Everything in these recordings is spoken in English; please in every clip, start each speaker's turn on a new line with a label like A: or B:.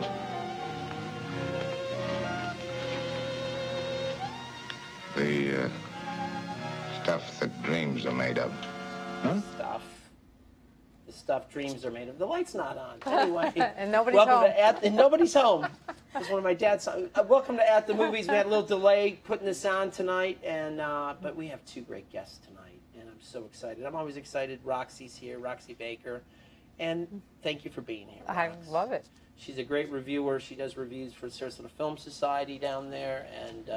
A: it?
B: The stuff that dreams are made of.
A: Huh?
C: Stuff. The stuff dreams are made of. The light's not on. Anyway.
D: And nobody's
C: welcome
D: home.
C: To and nobody's home. It's one of my dad's. Welcome to At the Movies. We had a little delay putting this on tonight, and but we have two great guests tonight, and I'm so excited. I'm always excited. Roxy's here, Roxy Baker, and thank you for being here.
D: I
C: Rox.
D: love it.
C: She's a great reviewer. She does reviews for Sarasota Film Society down there, and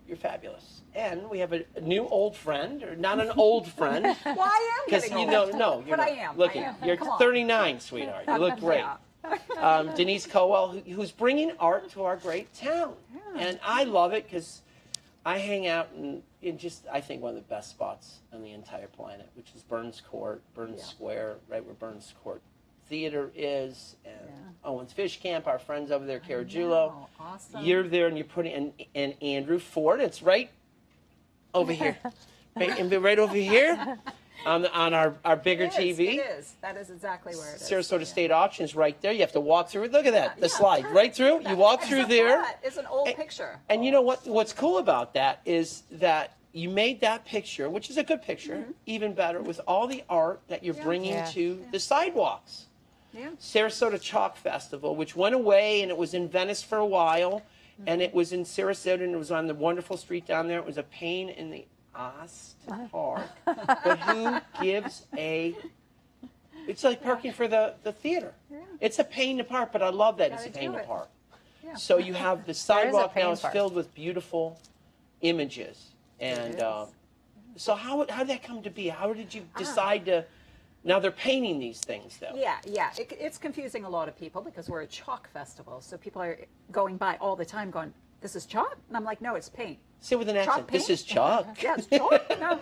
C: you're fabulous. And we have a new old friend, or not an old friend.
E: Well, I am getting old.
C: No, you're
E: But
C: not.
E: I am.
C: Look,
E: I am.
C: you're
E: Come on.
C: 39, sweetheart. You look great.
E: Yeah.
C: Denise Cowell, who's bringing art to our great town.
E: Yeah.
C: And I love it because I hang out in just, I think, one of the best spots on the entire planet, which is Burns Court, Burns Square, right where Burns Court Theater is, and Owens Fish Camp, our friends over there, Carajulo.
E: Awesome.
C: You're there, and you're putting and Andrew Ford. It's right over here, right over here, on our bigger TV.
E: It is. That is exactly where it is.
C: Sarasota State Auction is right there. You have to walk through it. Look at that, the slide right through. You walk through there.
E: It's an old picture.
C: And you know what's cool about that is that you made that picture, which is a good picture, even better, with all the art that you're bringing to the sidewalks.
E: Yeah.
C: Sarasota Chalk Festival, which went away, and it was in Venice for a while, and it was in Sarasota, and it was on the wonderful street down there. It was a pain in the ass to park, but who gives a... It's like parking for the theater. Yeah. It's a pain to park, but I love that it's a pain to park. Yeah. So you have the sidewalk now is filled with beautiful images. And so how did that come to be? How did you decide to... Now they're painting these things, though.
E: Yeah. It's confusing a lot of people because we're a chalk festival. So people are going by all the time going, this is chalk? And I'm like, no, it's paint.
C: Say with an accent,
E: paint?
C: this is chalk.
E: Yeah, it's chalk. No.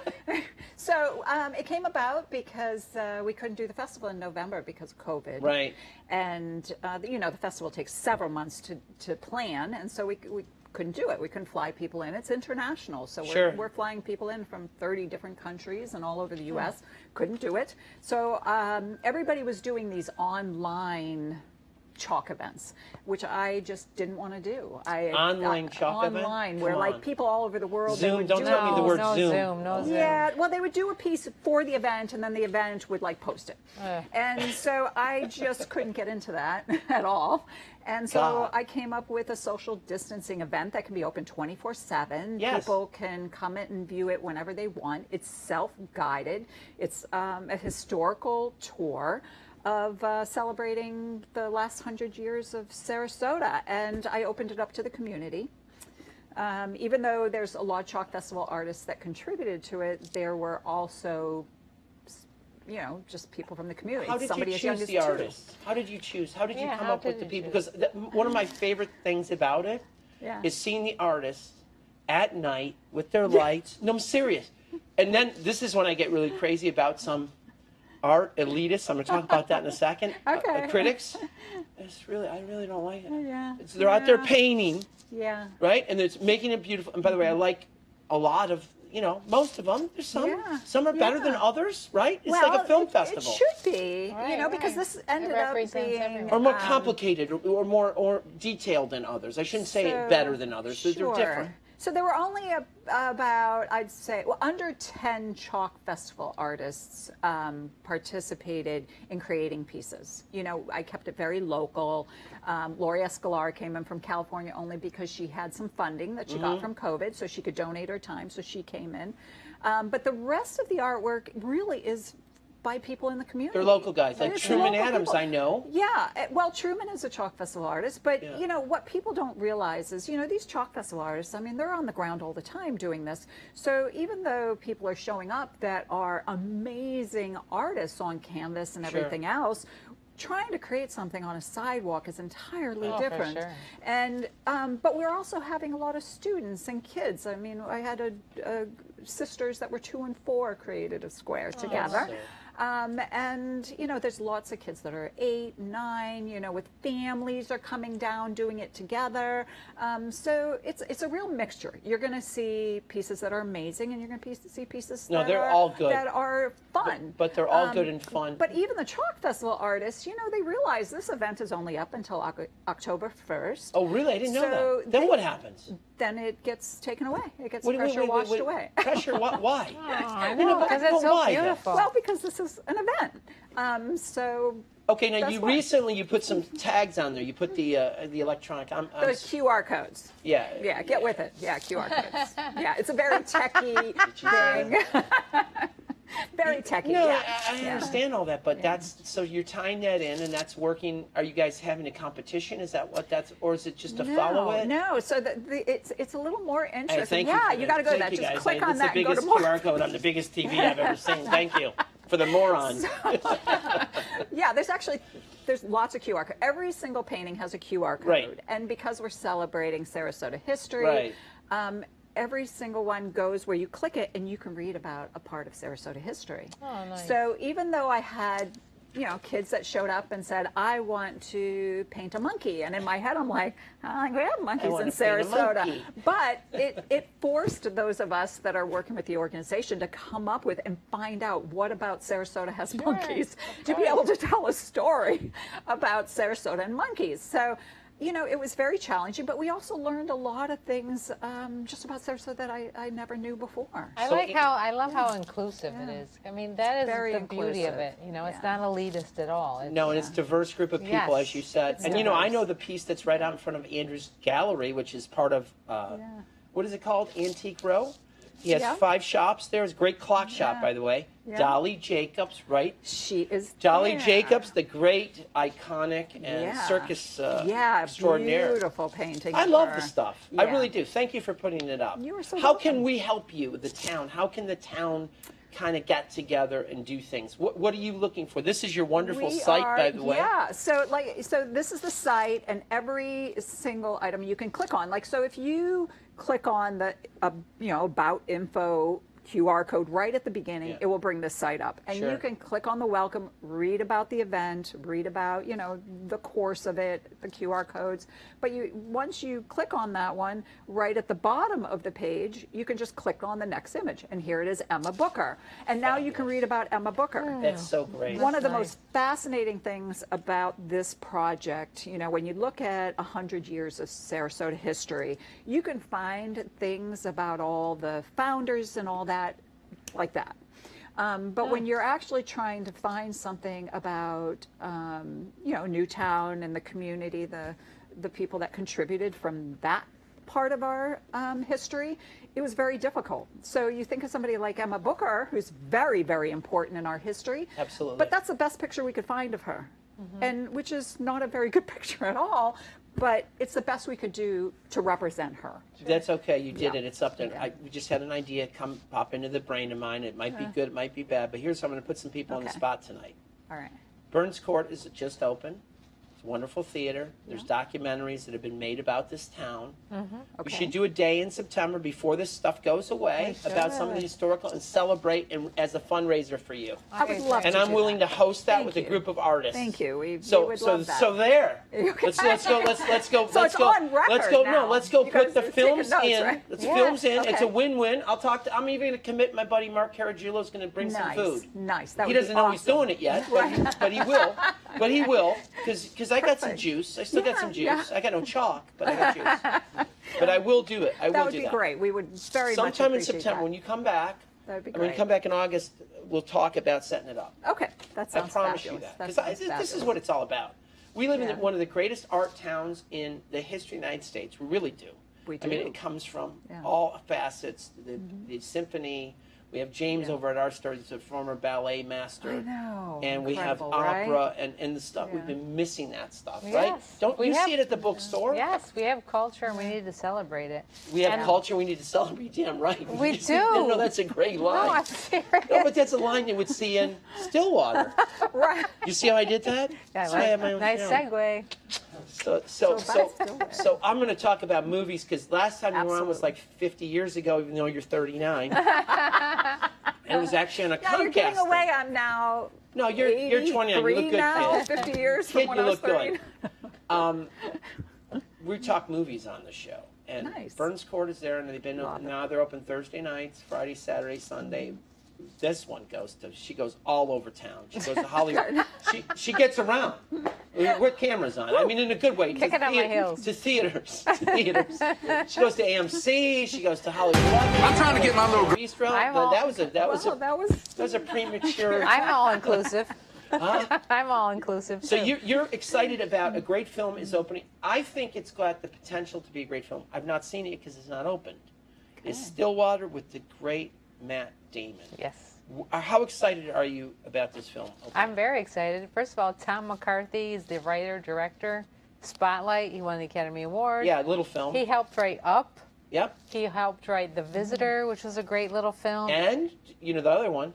E: So it came about because we couldn't do the festival in November because of COVID.
C: Right.
E: And, the festival takes several months to plan. And so we couldn't do it. We couldn't fly people in. It's international. So we're flying people in from 30 different countries and all over the U.S. Couldn't do it. So everybody was doing these online chalk events, which I just didn't want to do.
C: Online chalk event?
E: Online, where like people all over the world.
C: Zoom, don't tell me the word
D: Zoom.
E: Yeah, well, they would do a piece for the event, and then the event would like post it. And so I just couldn't get into that at all. And so I came up with a social distancing event that can be open 24/7.
C: Yes.
E: People can come in and view it whenever they want. It's self-guided. It's a historical tour of celebrating the last 100 years of Sarasota. And I opened it up to the community. Even though there's a lot of Chalk Festival artists that contributed to it, there were also, just people from the community.
C: How did you choose the artists? How did you choose? How did you come up with the people? Because one of my favorite things about it is seeing the artists at night with their lights. No, I'm serious. And then this is when I get really crazy about some art elitists. I'm going to talk about that in a second.
E: Okay.
C: Critics. I really don't like it.
E: Yeah.
C: They're out there painting.
E: Yeah.
C: Right? And it's making it beautiful. And by the way, I like a lot of, most of them. There's some are better than others, right? It's like a film festival.
E: It should be, because this ended up being...
C: Or more complicated or more detailed than others. I shouldn't say better than others. They're different.
E: So there were only about, I'd say, under 10 Chalk Festival artists participated in creating pieces. I kept it very local. Lori Escalar came in from California only because she had some funding that she got from COVID, so she could donate her time, so she came in. But the rest of the artwork really is by people in the community.
C: They're local guys, like Truman Adams, I know.
E: Yeah, well, Truman is a Chalk Festival artist, but what people don't realize is, these Chalk Festival artists, they're on the ground all the time doing this. So even though people are showing up that are amazing artists on canvas and everything else, trying to create something on a sidewalk is entirely different. And but we're also having a lot of students and kids. I had sisters that were 2 and 4 created a square together. And, you know, there's lots of kids that are 8, 9, you know, with families are coming down doing it together. So it's a real mixture. You're going to see pieces that are amazing, and you're going to see pieces
C: No, they're all good.
E: that are fun.
C: But they're all good and fun.
E: But even the Chalk Festival artists, you know, they realize this event is only up until October 1st.
C: Oh, really? I didn't know
E: So
C: that. Then what happens?
E: Then it gets taken away. It gets
C: Wait,
E: pressure washed
C: wait.
E: away.
C: Pressure? Why?
A: Oh, I know, because it's so
C: why, though?
A: beautiful.
E: Well, because this is an event. So
C: Okay, now
E: That's
C: you
E: why.
C: recently you put some tags on there. You put the electronic.
E: the QR codes.
C: Yeah.
E: Yeah, get with it. Yeah, QR codes. Yeah, it's a very techie thing. Very techie.
C: No,
E: yeah.
C: I understand all that, but that's so you're tying that in, and that's working. Are you guys having a competition? Is that what that's, or is it just to follow it?
E: No, so it's a little more
C: Hey,
E: interesting.
C: thank you.
E: Yeah,
C: for
E: you
C: that.
E: got to go to
C: Thank
E: that.
C: you,
E: Just
C: guys.
E: click on
C: It's
E: that
C: the
E: and go to
C: biggest
E: more.
C: QR code on the biggest TV I've ever seen. Thank you for the morons.
E: Yeah, there's lots of QR codes. Every single painting has a QR code.
C: Right.
E: And because we're celebrating Sarasota history,
C: Right.
E: Every single one goes where you click it and you can read about a part of Sarasota history.
A: Oh, nice.
E: So even though I had, you know, kids that showed up and said, I want to paint a monkey. And in my head, I'm like, I we have monkeys
C: wanna
E: in
C: paint a
E: Sarasota.
C: monkey.
E: But it forced those of us that are working with the organization to come up with and find out what about Sarasota has monkeys, to be able to tell a story about Sarasota and monkeys. So, you know, it was very challenging, but we also learned a lot of things just about Sarasota that I never knew before.
A: I love how inclusive it is. I mean, that is
E: Very
A: the beauty of
E: inclusive.
A: it. You know, it's
E: Yeah.
A: not elitist at all. It's,
C: No, and it's a diverse group of people,
A: Yes.
C: as you said.
E: It's
C: And you know, I
E: diverse.
C: know the piece that's right out in front of Andrew's gallery, which is part of what is it called? Antique Row. He has
E: Yeah.
C: 5 shops there. It's a great clock shop,
E: Yeah.
C: by the way.
E: Yeah.
C: Dolly Jacobs, right?
E: She is
C: Dolly
E: there.
C: Jacobs, the great, iconic, and
E: Yeah.
C: circus
E: Yeah,
C: extraordinaire.
E: beautiful painting.
C: I
E: of
C: love
E: her.
C: the stuff. I
E: Yeah.
C: really do. Thank you for putting it up.
E: You are so
C: How can
E: welcome.
C: we help you, the town? How can the town kind of get together and do things? What are you looking for? This is your wonderful
E: We
C: site,
E: are-
C: by the way.
E: Yeah, so this is the site, and every single item you can click on. Like, so if you click on the about info QR code right at the beginning,
C: Yeah.
E: it will bring this site up, and
C: Sure.
E: you can click on the welcome, read about the event, read about the course of it, the QR codes. But once you click on that one, right at the bottom of the page, you can just click on the next image, and here it is, Emma Booker, and now you can read about Emma Booker.
C: That's so great.
E: One of the
A: nice.
E: most fascinating things about this project, you know, when you look at 100 years of Sarasota history, you can find things about all the founders and all that, like that. But when you're actually trying to find something about, Newtown and the community, the people that contributed from that part of our history, it was very difficult. So you think of somebody like Emma Booker, who's very, very important in our history.
C: Absolutely.
E: But that's the best picture we could find of her, and which is not a very good picture at all. But it's the best we could do to represent her.
C: That's okay. You did
E: Yeah.
C: it. It's up there.
E: Yeah.
C: We just had an idea pop into the brain of mine. It might be good. It might be bad. But here's how I'm going to put some people on the
E: Okay.
C: spot tonight.
E: All right.
C: Burns Court is just open. It's a wonderful theater. There's documentaries that have been made about this town. We
E: Okay.
C: should do a day in September before this stuff goes away
A: We
C: about some of the
A: should.
C: historical and celebrate as a fundraiser for you.
E: I would love
C: And
E: to
C: I'm
E: do
C: willing
E: that.
C: to host that
E: Thank
C: with
E: you.
C: a group of artists.
E: Thank you. We
C: So
E: would
C: so
E: love that.
C: so there.
E: Okay.
C: Let's go.
E: So
C: let's
E: it's
C: go.
E: on record
C: let's go. No,
E: now.
C: let's go.
E: You
C: Put
E: guys
C: the
E: are taking
C: films
E: notes,
C: in.
E: right?
C: Let's
A: Yeah.
C: films in. It's a
E: Okay.
C: win-win. I'm even going to commit my buddy Mark Caragiulo is going to bring
E: Nice.
C: some food.
E: Nice. That
C: He
E: would be
C: doesn't know he's
E: awesome.
C: doing it yet, but he will. But he will, because I got some
E: Perfect.
C: juice. I still got some juice.
E: Yeah.
C: I got no chalk, but I got juice. But I will do it. I
E: That
C: will
E: would
C: do
E: be
C: that.
E: great. We would very much
C: Sometime in
E: appreciate
C: September,
E: that.
C: when you come back,
E: That would be
C: and when you
E: great.
C: come back in August, we'll talk about setting it up.
E: Okay, that
C: I
E: sounds
C: promise
E: fabulous.
C: you that.
E: That
C: Because
E: sounds
C: this is
E: fabulous.
C: what it's all about. We live
E: Yeah.
C: in one of the greatest art towns in the history of the United States. We really do.
E: We
C: I mean,
E: do.
C: it comes from
E: Yeah.
C: all facets. The symphony. We have James
E: Yeah.
C: over at our store. He's a former ballet master.
E: I know.
C: And we have
E: Incredible,
C: opera
E: right?
C: and the stuff. We've
E: Yeah.
C: been missing that stuff, right?
A: Yes.
C: Don't
A: We
C: you
A: have-
C: see it at the bookstore?
A: Yes, we have culture and we need to celebrate it.
C: We have
A: And-
C: culture. We need to celebrate. Damn right.
A: We
C: You see- No,
A: do.
C: that's a great
A: No,
C: line.
A: I'm serious.
C: No, but that's a line you would see in Stillwater.
E: Right.
C: You see how I did that?
A: Yeah,
C: That's why I have my own
A: nice
C: channel.
A: segue.
C: So I'm going to talk about movies because last time you were on was
E: Absolutely.
C: like 50 years ago, even though you're 39. It was actually on a
E: Now you're
C: Comcast
E: giving
C: thing.
E: away. I'm now.
C: No, you're 29. You look
E: 83
C: good,
E: now.
C: kid.
E: 50 years
C: Kid,
E: from when
C: you
E: I was
C: look
E: 30.
C: good. We talk movies on the show, and
E: Nice.
C: Burns Court is there, and they've been
E: Love it.
C: now they're open Thursday nights, Friday, Saturday, Sunday. This one she goes all over town. She goes to Hollywood. she gets around with cameras on. I mean, in a good way.
A: Kicking up my heels.
C: To theaters. She goes to AMC. She goes to Hollywood.
D: I'm trying to get my little
C: Bistro. That was a premature.
A: I'm all inclusive.
C: Huh?
A: I'm all inclusive.
C: So
A: too.
C: you're excited about a great film is opening. I think it's got the potential to be a great film. I've not seen it because it's not opened. It's Stillwater with the great Matt Damon.
A: Yes.
C: How excited are you about this film?
A: I'm very excited. First of all, Tom McCarthy is the writer, director. Spotlight, he won the Academy Award.
C: Yeah, little film.
A: He helped write Up.
C: Yep.
A: He helped write The Visitor, which was a great little film.
C: And, the other one,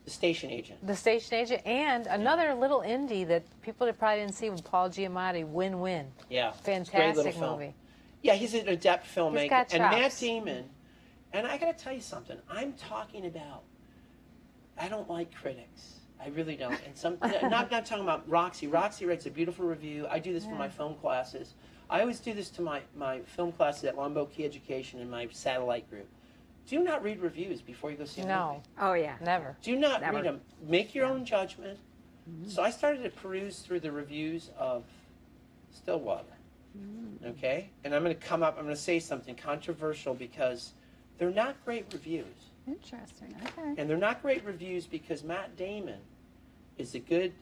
C: The Station Agent.
A: The Station Agent, and another little indie that people probably didn't see with Paul Giamatti, Win Win.
C: Yeah. It's a great
A: Fantastic
C: little film.
A: movie.
C: Yeah, he's an adept filmmaker.
A: got
C: And Matt
A: chops.
C: Damon, and I got to tell you something. I'm talking about, I don't like critics. I really don't. And not talking about Roxy. Roxy writes a beautiful review. I do this for my film classes. I always do this to my film classes at Longbow Key Education in my satellite group. Do not read reviews before you go see a movie.
A: No,
E: Oh yeah.
A: never.
C: Do not
E: Never.
C: read them. Make your own judgment. So I started to peruse through the reviews of Stillwater. Okay? And I'm going to say something controversial because they're not great reviews.
E: Interesting. Okay.
C: And they're not great reviews because Matt Damon is a good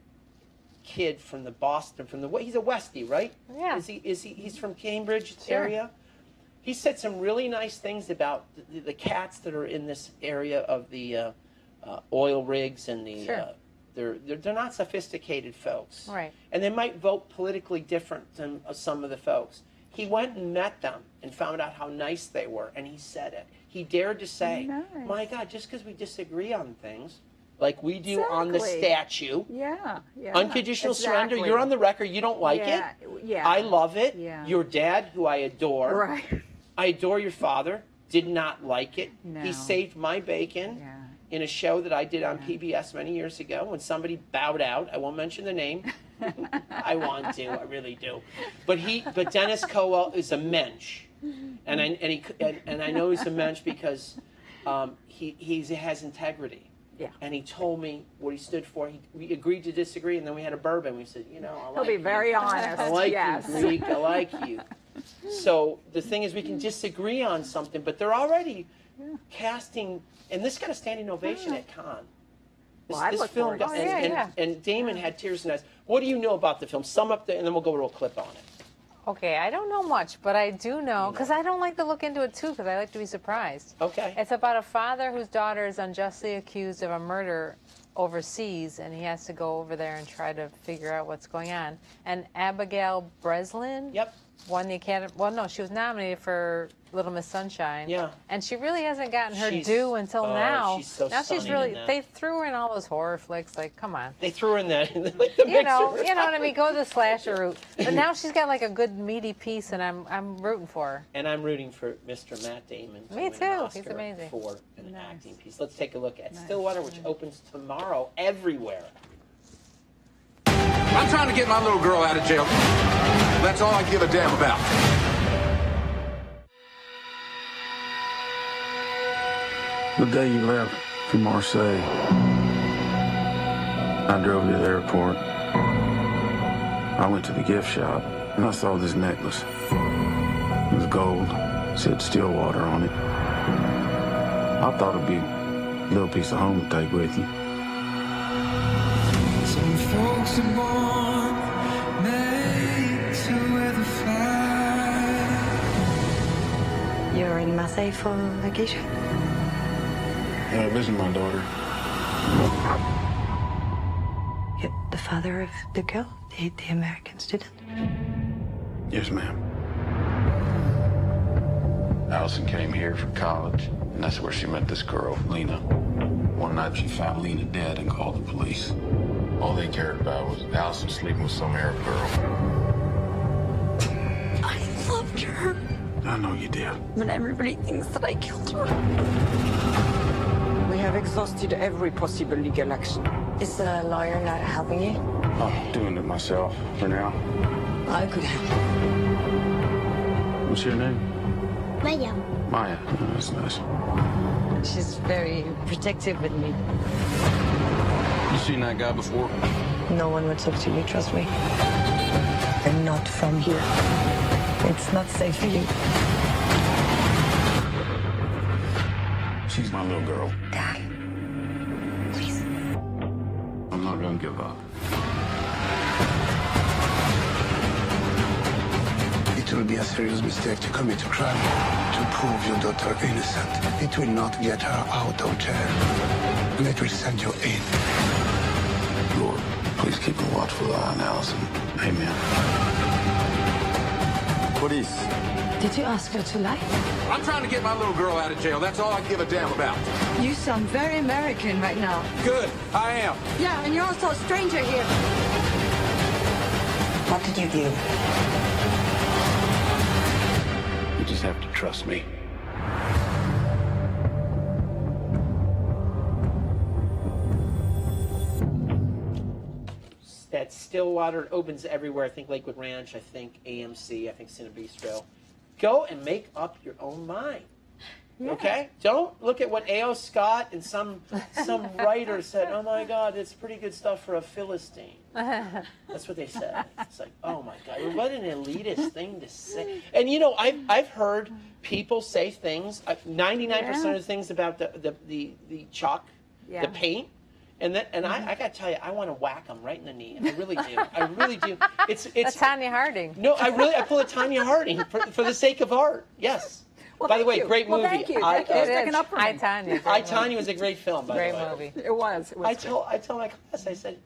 C: kid from the Boston, he's a Westie, right?
A: Yeah.
C: He's from Cambridge
A: Sure.
C: area? He said some really nice things about the cats that are in this area of the oil rigs and the
A: Sure.
C: they're not sophisticated folks.
A: Right.
C: And they might vote politically different than some of the folks. He went and met them and found out how nice they were, and he said it. He dared to say,
E: Nice.
C: my God, just because we disagree on things, like we do on the
E: Exactly.
C: statue,
E: Yeah. Yeah.
C: unconditional surrender,
E: Exactly.
C: you're on the record, you don't like
E: Yeah,
C: it.
E: yeah.
C: I love it.
E: Yeah.
C: Your dad, who I adore,
E: Right.
C: I adore your father, did not like it.
E: No.
C: He saved my bacon
E: Yeah.
C: in a show that I did on PBS many years ago when somebody bowed out. I won't mention the name. I want to, I really do. But Dennis Coel is a mensch, and I know he's a mensch because he has integrity.
E: Yeah.
C: And he told me what he stood for. We agreed to disagree, and then we had a bourbon. We said, I
E: He'll
C: like
E: be
C: you.
E: very honest.
C: I like
E: yes.
C: you, Greek. I like you. So the thing is, we can disagree on something, but they're already casting, and this got a standing ovation at Cannes.
E: Well, I look forward to
C: got,
E: seeing
A: it.
C: and Damon had tears in his eyes. What do you know about the film? Sum up and then we'll go to a clip on it.
A: Okay, I don't know much, but I do know, because I don't like to look into it too, because I like to be surprised.
C: Okay.
A: It's about a father whose daughter is unjustly accused of a murder overseas, and he has to go over there and try to figure out what's going on. And Abigail Breslin
C: Yep.
A: won the Academy. Well, no, she was nominated for Little Miss Sunshine.
C: Yeah.
A: And she really hasn't gotten her
C: She's-
A: due until
C: oh,
A: now.
C: she's so
A: now she's
C: stunning
A: really.
C: in that.
A: They threw her in all those horror flicks. Like, come on.
C: They threw in that like the
A: You know
C: mixer.
A: what I mean. Go the slasher route. But now she's got like a good meaty piece, and I'm rooting for her.
C: And I'm rooting for Mr. Matt Damon to
A: Me
C: win
A: too.
C: an
A: He's
C: Oscar
A: amazing.
C: for an acting piece. Let's take a look at Stillwater, which opens tomorrow everywhere.
D: I'm trying to get my little girl out of jail. That's all I give a damn about.
F: The day you left for Marseille, I drove to the airport. I went to the gift shop and I saw this necklace. It was gold, said Stillwater on it. I thought it'd be a little piece of home to take with you.
G: Some folks are born made to wear the flag.
H: You're in Marseille for vacation?
F: Visit my daughter.
H: You're the father of the girl, the American student?
F: Yes, ma'am. Allison came here for college, and that's where she met this girl, Lena. One night she found Lena dead and called the police. All they cared about was Allison sleeping with some Arab girl.
H: I loved her,
F: I know you did.
H: but everybody thinks that I killed her.
I: We have have exhausted every possible legal action.
H: Is the lawyer not helping you?
F: I'm doing it myself for now.
H: I could help.
F: What's your name?
J: Maya.
F: Maya. Oh, that's nice.
H: She's very protective with me.
D: You seen that guy before?
H: No one would talk to you, trust me. I'm not from here. It's not safe for you.
F: She's my little girl.
H: Dad, please.
F: I'm not gonna give up.
K: It will be a serious mistake to commit a crime to prove your daughter innocent. It will not get her out of jail, and it will send you in.
F: Lord, please keep a watchful eye on Allison. Amen.
D: Police.
H: Did you ask her to lie?
D: I'm trying to get my little girl out of jail. That's all I give a damn about.
H: You sound very American right now.
D: Good. I am.
H: Yeah, and you're also a stranger here. What did you do?
F: You just have to trust me.
C: That Stillwater opens everywhere. I think Lakewood Ranch. I think AMC. I think Cinebistro. Go and make up your own mind.
E: Yeah.
C: Okay? Don't look at what A.O. Scott and some writer said. Oh my God, it's pretty good stuff for a Philistine. That's what they said. It's like, oh my God, what an elitist thing to say. And you know, I've heard people say things. 99% of the things about the chalk, the paint. And I got to tell you, I want to whack them right in the knee. I really do. I really do. It's
A: That's Tanya Harding.
C: No, I pull a Tanya Harding for the sake of art. Yes.
E: Well,
C: by the way,
E: you.
C: great movie.
E: Well, thank you. Thank you for sticking up for me.
A: I, Tanya.
C: I, Tanya was a great film, by
A: Great
C: the way.
A: movie.
E: It was.
C: I tell my class, I said,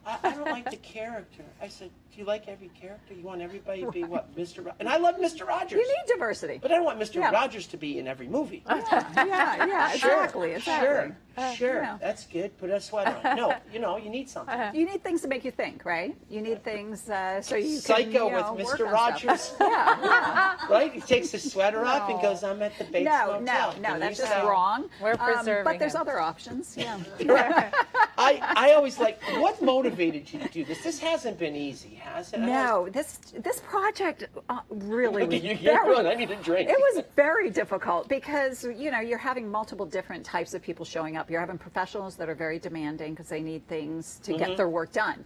C: I don't like the character. I said, do you like every character? You want everybody to be what, Mr. Rogers? And I love Mr. Rogers.
E: You need diversity.
C: But I don't want Mr. Rogers to be in every movie.
E: Yeah, exactly.
C: Sure.
E: Yeah.
C: That's good. Put a sweater on. No, you need something.
E: You need things to make you think, right? You need things so you
C: Psycho
E: can,
C: with
E: work
C: Mr.
E: on
C: Rogers.
E: stuff. Yeah.
C: Right? He takes his sweater off and goes, I'm at the Bates Motel.
E: No, that's just wrong.
A: We're preserving
E: but there's
A: him.
E: other options. Yeah.
C: I always like, what motivated you to do this? This hasn't been easy, has it?
E: No, this project really was
C: I need a drink.
E: It was very difficult because, you're having multiple different types of people showing up. You're having professionals that are very demanding because they need things to get their work done.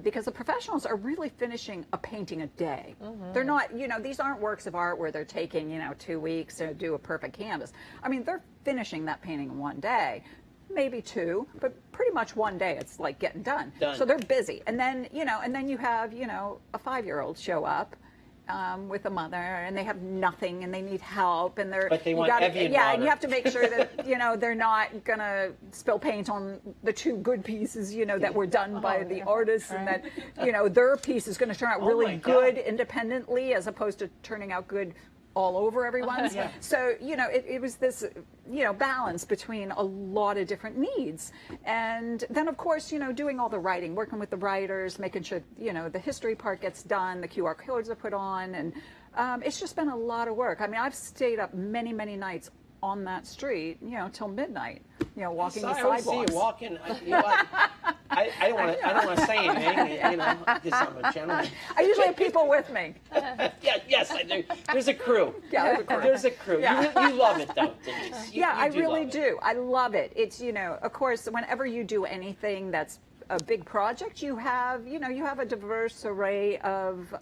E: Because the professionals are really finishing a painting a day. They're not, these aren't works of art where they're taking, 2 weeks to do a perfect canvas. I mean, they're finishing that painting in one day. Maybe 2, but pretty much one day it's like getting done. So they're busy. And then, you have, a 5-year-old show up with a mother and they have nothing and they need help and
C: But they want Evian water.
E: And you have to make sure that, they're not going to spill paint on the 2 good pieces, that were done by the artists and that, their piece is going to turn out really good independently as opposed to turning out good all over everyone's. So, it was this, balance between a lot of different needs. And then, of course, doing all the writing, working with the writers, making sure, the history part gets done, the QR codes are put on. And it's just been a lot of work. I mean, I've stayed up many, many nights on that street, till midnight, walking the sidewalks.
C: I see you walking. I don't want to say anything, because I'm a gentleman.
E: I usually have people with me.
C: Yes, I do. There's a crew.
E: Yeah,
C: there's a crew.
E: Yeah.
C: You love it, though, Denise.
E: I really do. I love it. It's, of course, whenever you do anything that's a big project, you have a diverse array of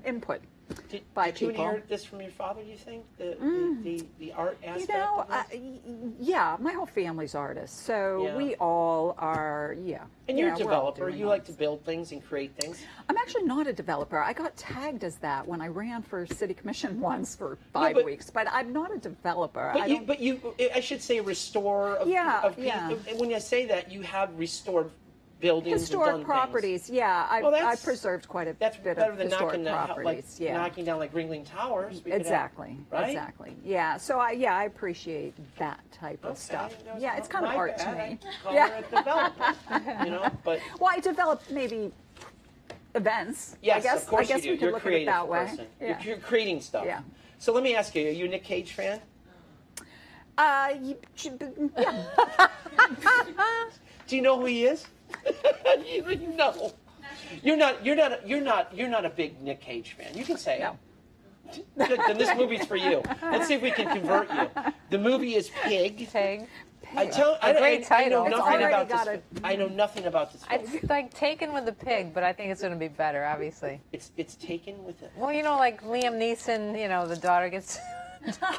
E: input.
C: Did
E: people.
C: you inherit this from your father, you think? The art aspect of this?
E: Yeah, my whole family's artists. So we all are,
C: And you're a
E: we're all
C: developer.
E: doing
C: You like to build things and create things.
E: I'm actually not a developer. I got tagged as that when I ran for city commission once for 5 weeks. But I'm not a developer.
C: But I should say restorer of when I say that, you have restored buildings,
E: historic properties.
C: Things.
E: I've preserved quite a bit of historic properties.
C: Knocking down like Ringling Towers.
E: Exactly.
C: Right?
E: Exactly. Yeah. So I appreciate that type of stuff. Yeah, it's kind of art to me.
C: Call her a developer, but
E: I developed maybe events.
C: Yes,
E: I guess
C: you do.
E: we could
C: You're
E: look
C: a creative
E: at it that way.
C: person.
E: Yeah.
C: You're creating stuff.
E: Yeah.
C: So let me ask you: are you a Nick Cage fan?
E: Yeah.
C: Do you know who he is? you know. You're not a big Nick Cage fan. You can say
E: No.
C: it. Good, then this movie's for you. Let's see if we can convert you. The movie is Pig.
A: Pig.
C: I
A: great title.
C: know
A: It's
C: nothing
E: already
C: about
E: got
C: this. I know nothing about this film.
A: It's like Taken with a pig, but I think it's going to be better, obviously.
C: It's taken with it.
A: Well, you know, like Liam Neeson, you know, the daughter gets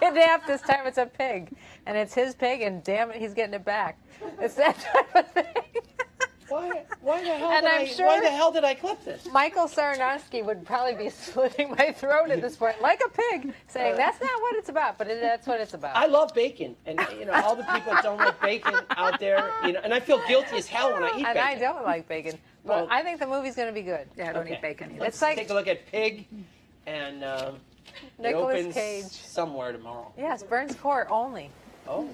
A: kidnapped. This time it's a pig, and it's his pig, and damn it, he's getting it back. It's that type of thing.
C: Why the hell?
A: And I'm sure
C: why the hell did I clip this?
A: Michael Sarnowski would probably be slitting my throat at this point, like a pig, saying that's not what it's about, but that's what it's about.
C: I love bacon, and you know all the people that don't like bacon out there, you know, and I feel guilty as hell when I eat
A: and
C: bacon.
A: I don't like bacon, but
C: Well,
A: I think the movie's going to be good.
E: Yeah, I don't
C: Okay.
E: eat bacon either.
C: Let's
A: It's like-
C: take a look at Pig, and it
A: Nicolas
C: opens
A: Cage.
C: somewhere tomorrow.
A: Yes, Burns Court only.
C: Oh.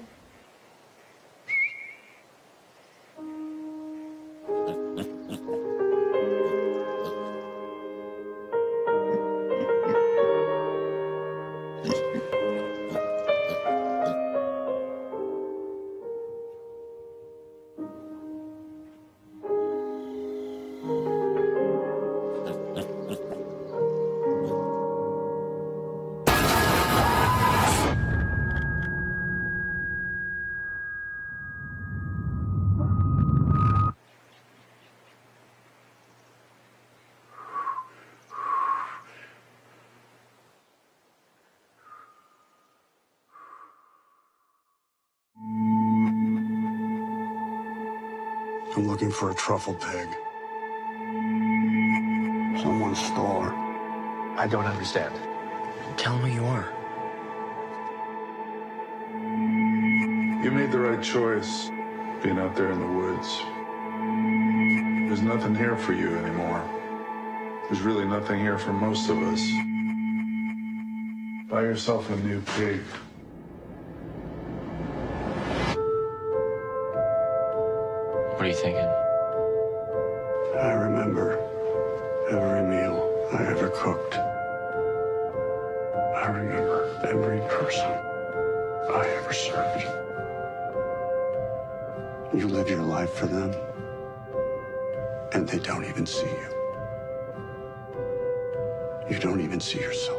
K: I'm looking for a truffle pig. Someone stole her.
J: I don't understand. Tell me who you are.
F: You made the right choice being out there in the woods. There's nothing here for you anymore. There's really nothing here for most of us. Buy yourself a new pig.
J: What are you thinking?
K: I remember every meal I ever cooked. I remember every person I ever served. You live your life for them, and they don't even see you. You don't even see yourself.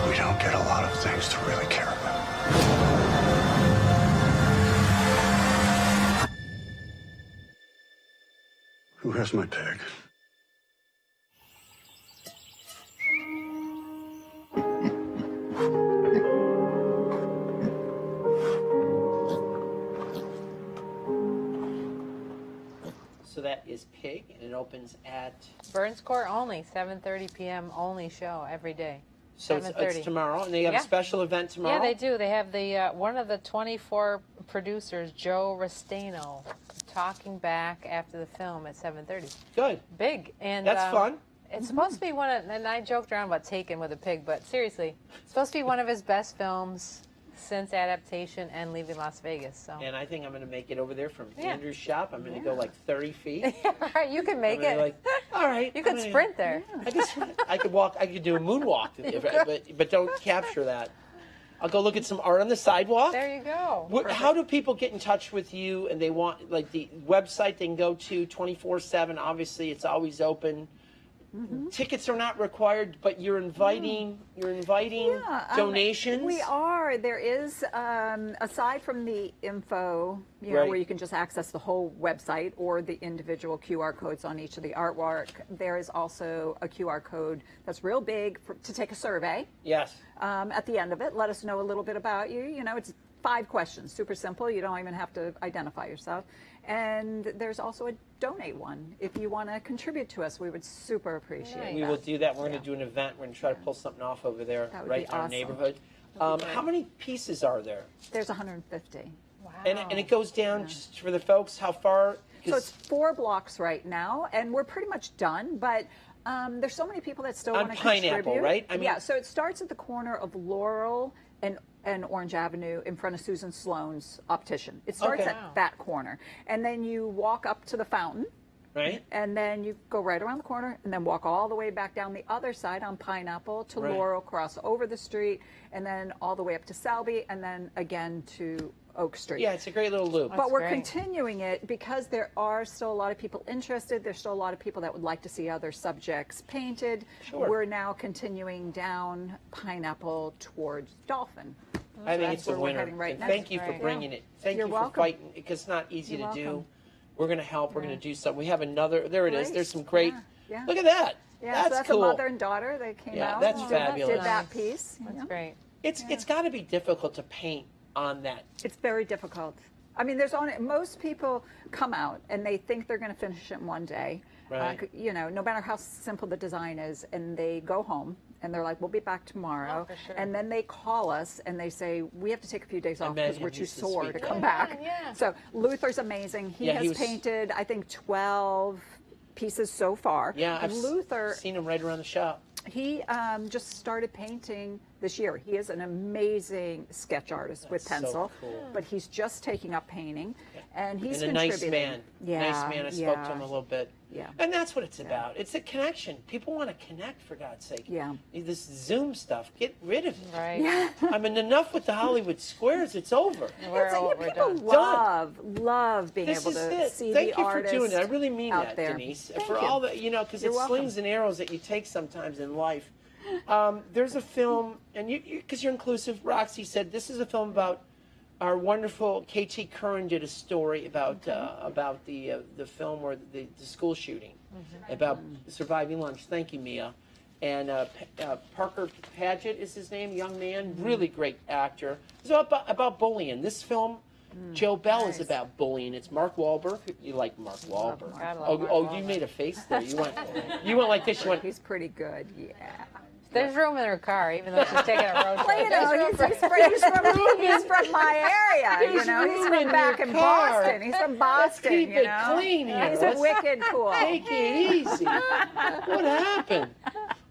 K: We don't get a lot of things to really care about. Who has my pig?
C: So that is Pig, and it opens at.
A: Burns Court only, 7:30 p.m. only show every day.
C: So it's tomorrow, and they have
A: Yeah.
C: a special event tomorrow.
A: Yeah, they do. They have the one of the 24 producers, Joe Restaino, talking back after the film at 7:30.
C: Good.
A: Big and
C: That's fun.
A: It's supposed to be one of, and I joked around about Taken with a Pig, but seriously, it's supposed to be one of his best films since adaptation and Leaving Las Vegas. So
C: And I think I'm going to make it over there from
A: Yeah.
C: Andrew's shop. I'm going to go like 30 feet.
A: you can make
C: I'm gonna
A: it.
C: be like, all right.
A: You could sprint there.
C: I could walk. I could do a moonwalk, but don't capture that. I'll go look at some art on the sidewalk.
A: There you go.
C: How do people get in touch with you? And they want like the website they can go to 24/7. Obviously, it's always open. Tickets are not required, but you're inviting donations.
E: We are. There is, aside from the info,
C: Right.
E: where you can just access the whole website or the individual QR codes on each of the artwork, there is also a QR code that's real big to take a survey.
C: Yes.
E: At the end of it, let us know a little bit about you. You know, it's 5 questions, super simple. You don't even have to identify yourself. And there's also a donate one. If you want to contribute to us, we would super appreciate
C: We
E: that.
C: will do that. We're going to do an event. We're going to try to pull something off over there,
E: That would
C: right
E: be
C: in our
E: awesome.
C: neighborhood. How many pieces are there?
E: There's 150.
A: Wow.
C: And it goes down just for the folks. How far?
E: So it's 4 blocks right now, and we're pretty much done. But there's so many people that still
C: On
E: want to
C: Pineapple,
E: contribute.
C: right? I mean-
E: yeah. So it starts at the corner of Laurel and Orange Avenue in front of Susan Sloan's optician. It starts
C: Okay.
E: at that corner, and then you walk up to the fountain.
C: Right.
E: And then you go right around the corner and then walk all the way back down the other side on Pineapple to Laurel, cross over the street, and then all the way up to Selby, and then again to Oak Street.
C: Yeah, it's a great little loop.
E: But we're continuing it because there are still a lot of people interested. There's still a lot of people that would like to see other subjects painted.
C: Sure.
E: We're now continuing down Pineapple towards Dolphin.
C: I think it's a
E: where we're
C: winner.
E: heading right
C: And
E: now.
C: thank you for bringing it. Thank
E: You're
C: you
E: welcome.
C: for fighting, because it's not easy
E: You're
C: to do.
E: welcome.
C: We're going to help. We're going to do something. We have another. There it is.
E: Great.
C: There's some great.
E: Yeah.
C: Look at that.
E: Yeah, so that's
C: cool.
E: a mother and daughter. They came out.
C: that's
E: and
C: fabulous.
E: Did that piece.
A: That's great.
C: It's got to be difficult to paint on that.
E: It's very difficult. I mean, there's most people come out and they think they're going to finish it in one day.
C: Right.
E: You know, no matter how simple the design is, and they go home and they're like, "We'll be back tomorrow."
A: Oh, for sure.
E: And then they call us and they say, "We have to take a few days off because
C: Imagine
E: we're too
C: he's the
E: sore to
C: sweet
E: come
C: guy.
E: back."
A: Yeah.
E: So Luther's amazing. He
C: Yeah, he
E: has
C: was-
E: painted, I think, 12 pieces so far.
C: Yeah,
E: And
C: I've
E: Luther,
C: seen him right around the shop.
E: he just started painting this year. He is an amazing sketch artist with
C: That's so
E: pencil,
C: cool.
E: but he's just taking up painting, and he's
C: And a nice
E: contributing.
C: man.
E: Yeah,
C: Nice man. I spoke to him a little bit.
E: Yeah.
C: And that's what it's about. It's a connection. People want to connect, for God's sake.
E: Yeah.
C: This Zoom stuff, get rid of it.
A: Right.
E: Yeah.
C: I mean, enough with the Hollywood squares. It's over.
A: We're
E: People
A: done.
E: love being
C: This
E: able
C: is
E: to
C: it.
E: see
C: Thank
E: the
C: you for
E: artist
C: doing it. I really mean
E: out
C: that,
E: there.
C: Denise.
E: Thank
C: For
E: you.
C: all the, because
E: You're
C: it's
E: welcome.
C: slings and arrows that you take sometimes in life. There's a film, and because you're inclusive, Roxy said this is a film about our wonderful KT Curran did a story about the film where the school shooting, about surviving lunch. Thank you, Mia. And Parker Paget is his name, young man, really great actor. It's about bullying. This film, Joe Bell, is about bullying. It's Mark Wahlberg. You like Mark Wahlberg?
A: I love Mark
C: You
A: Wahlberg.
C: made a face there. You went like this. You went.
E: He's pretty good. Yeah.
A: There's room in her car, even though she's taking a road trip.
E: Well, you know,
A: There's room for-
E: he's from my area. You know, he's
C: room in
E: from back
C: your
E: in
C: car.
E: Boston. He's from Boston.
C: Keep
E: you
C: it
E: know,
C: clean here.
E: He's
C: Let's
E: wicked cool.
C: Take it easy. What happened?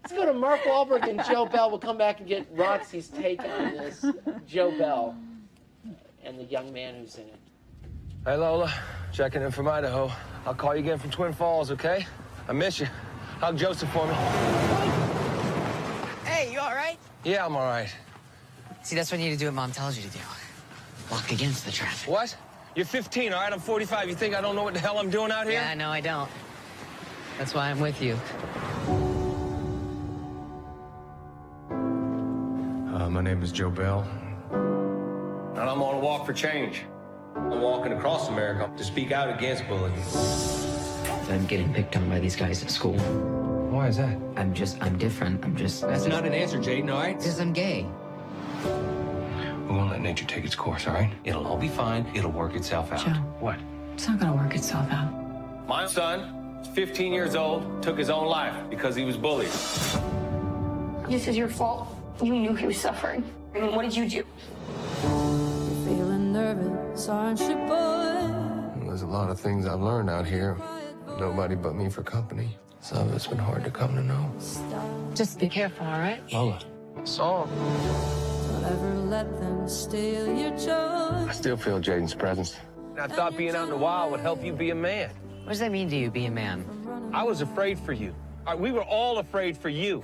C: Let's go to Mark Wahlberg and Joe Bell. We'll come back and get Roxy's take on this. Joe Bell and the young man who's in it.
L: Hey, Lola. Checking in from Idaho. I'll call you again from Twin Falls, okay? I miss you. Hug Joseph for me.
M: Hey, you all right?
L: Yeah, I'm all right.
M: See, that's what you need to do what Mom tells you to do. Walk against the traffic.
L: What? You're 15, all right? I'm 45. You think I don't know what the hell I'm doing out here?
M: Yeah, no, I don't. That's why I'm with you.
L: My name is Joe Bell. And I'm on a walk for change. I'm walking across America to speak out against bullying.
M: I'm getting picked on by these guys at school.
L: Why is that?
M: I'm different.
L: That's not an answer, Jaden, all right?
M: Because I'm gay.
L: We won't let nature take its course, all right? It'll all be fine. It'll work itself out.
M: Joe.
L: What?
M: It's not gonna work itself out.
L: My son is 15 years old, took his own life because he was bullied.
N: This is your fault. You knew he was suffering. I mean, what did you do?
G: Feeling nervous, aren't you, boy?
L: There's a lot of things I've learned out here. Nobody but me for company. Some of it's been hard to come to know.
M: Just be careful, all right?
L: Lola, saw him.
G: Don't ever let them steal your joy.
L: I still feel Jaden's presence. I thought being out in the wild would help you be a man.
M: What does that mean to you, be a man?
L: I was afraid for you. We were all afraid for you.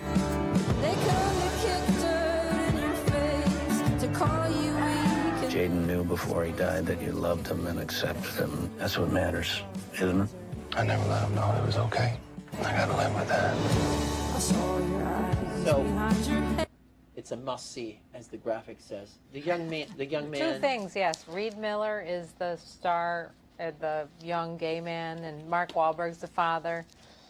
G: They come to kick dirt in your face, to call you weak.
O: Jaden knew before he died that you loved him and accepted him. That's what matters, isn't it?
L: I never let him know it was okay. I gotta live with that.
G: I saw your eyes
C: So
G: behind your head.
C: it's a must-see, as the graphic says. The young man.
A: Two things, yes. Reed Miller is the star, the young gay man, and Mark Wahlberg's the father.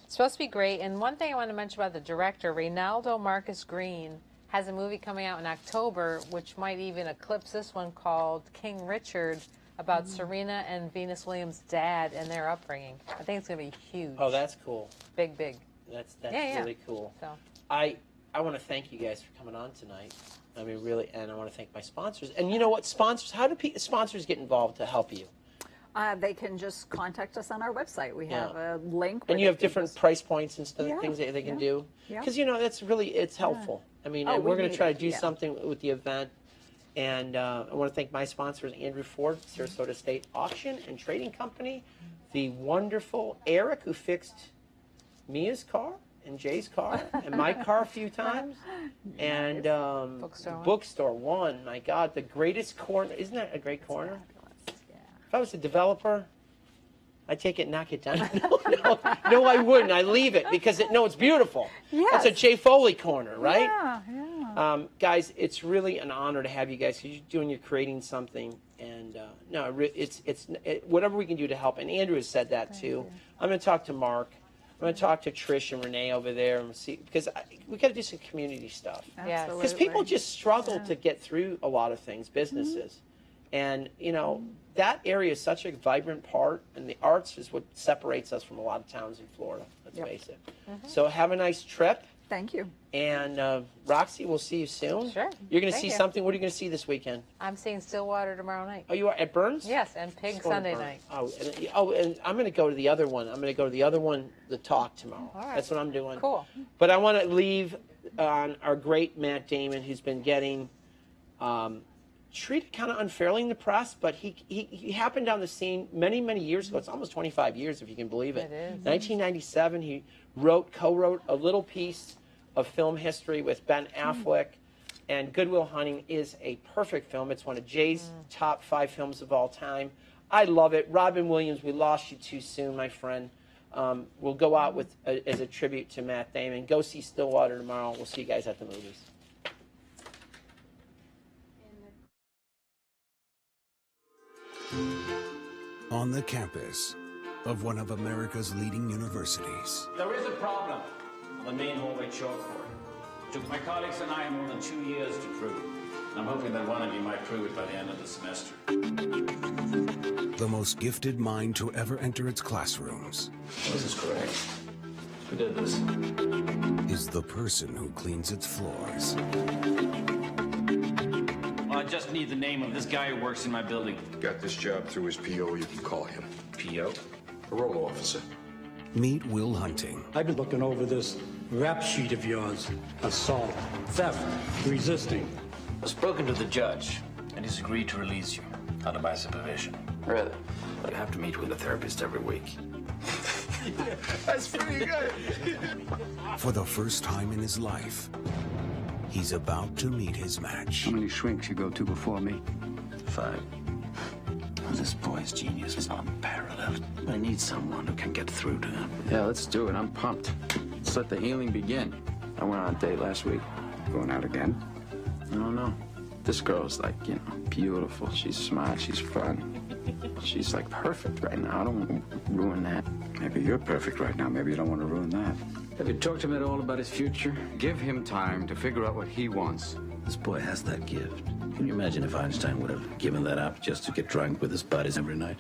A: It's supposed to be great. And one thing I want to mention about the director, Reynaldo Marcus Green, has a movie coming out in October, which might even eclipse this one, called King Richard, about Serena and Venus Williams' dad and their upbringing. I think it's going to be huge.
C: Oh, that's cool.
A: Big, big.
C: That's
A: Yeah.
C: really cool.
A: So.
C: I want to thank you guys for coming on tonight. I mean, really, and I want to thank my sponsors. And you know what, sponsors? How do sponsors get involved to help you?
E: They can just contact us on our website. We
C: Yeah.
E: have a link.
C: And you have different price points and stuff,
E: Yeah,
C: things that they can
E: yeah,
C: do.
E: yeah.
C: Because it's helpful. I mean,
E: Oh,
C: and we're
E: we
C: going to
E: need
C: try
E: it,
C: to do
E: yeah.
C: something with the event. And I want to thank my sponsors, Andrew Ford, Sarasota State Auction and Trading Company, the wonderful Eric, who fixed Mia's car and Jay's car and my car a few times. And Bookstore One, my God, the greatest corner. Isn't that a great corner? If I was a developer, I'd take it and knock it down. No, I wouldn't. I leave it because it's beautiful.
E: Yes.
C: That's a Jay Foley corner, right?
E: Yeah.
C: Guys, it's really an honor to have you guys because you're creating something, and whatever we can do to help. And Andrew has said that too. I'm going to talk to Mark. I'm going to talk to Trish and Renee over there and see, because we got to do some community stuff.
A: Yes.
C: Because people just struggle to get through a lot of things, businesses, and that area is such a vibrant part, and the arts is what separates us from a lot of towns in Florida. Let's face it. So have a nice trip.
E: Thank you.
C: And Roxy, we'll see you soon.
A: Sure.
C: You're going to see something. What are you going to see this weekend?
A: I'm seeing Stillwater tomorrow night.
C: Oh, you are at Burns?
A: Yes, and Pig Sunday night.
C: And I'm going to go to the other one. I'm going to go to the other one, the Talk, tomorrow.
A: All right.
C: That's what I'm doing.
A: Cool.
C: But I want to leave on our great Matt Damon, who's been getting treated kind of unfairly in the press, but he happened on the scene many, many years ago. It's almost 25 years, if you can believe it.
A: It is.
C: 1997, he co-wrote a little piece of film history with Ben Affleck, and Good Will Hunting is a perfect film. It's one of Jay's top 5 films of all time. I love it. Robin Williams, we lost you too soon, my friend. We'll go out with as a tribute to Matt Damon. Go see Stillwater tomorrow. We'll see you guys at the movies.
P: On the campus of one of America's leading universities.
O: There is a problem on the main hallway chalkboard. It took my colleagues and I more than 2 years to prove. I'm hoping that one of you might prove it by the end of the semester.
P: The most gifted mind to ever enter its classrooms.
O: This is correct. Who did this?
P: Is the person who cleans its floors.
O: Well, I just need the name of this guy who works in my building.
D: Got this job through his PO, you can call him. PO? Parole officer.
P: Meet Will Hunting.
Q: I've been looking over this rap sheet of yours. Assault, theft, resisting.
O: I've spoken to the judge, and he's agreed to release you under my supervision.
J: Really?
O: But you have to meet with a therapist every week.
D: That's pretty good.
P: For the first time in his life, he's about to meet his match.
K: How many shrinks you go to before me?
O: 5. This boy's genius is unparalleled. I need someone who can get through to him.
J: Yeah, let's do it. I'm pumped. Let's let the healing begin. I went on a date last week.
K: Going out again?
J: I don't know. This girl's like, beautiful. She's smart. She's fun. She's like perfect right now. I don't want to ruin that.
K: Maybe you're perfect right now. Maybe you don't want to ruin that.
J: Have you talked to him at all about his future?
K: Give him time to figure out what he wants.
O: This boy has that gift. Can you imagine if Einstein would have given that up just to get drunk with his buddies every night?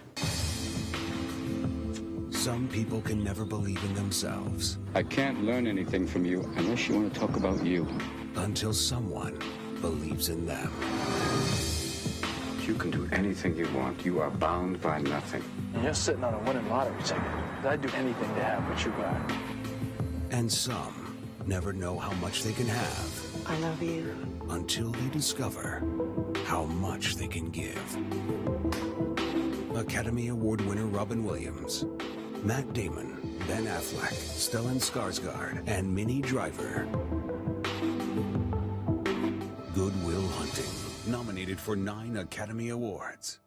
P: Some people can never believe in themselves.
K: I can't learn anything from you unless you want to talk about you.
P: Until someone believes in them.
K: You can do anything you want. You are bound by nothing.
J: You're sitting on a winning lottery ticket. I'd do anything to have what you got.
P: And some never know how much they can have.
H: I love you.
P: Until they discover how much they can give. Academy Award winner Robin Williams, Matt Damon, Ben Affleck, Stellan Skarsgård, and Minnie Driver. Good Will Hunting, nominated for 9 Academy Awards.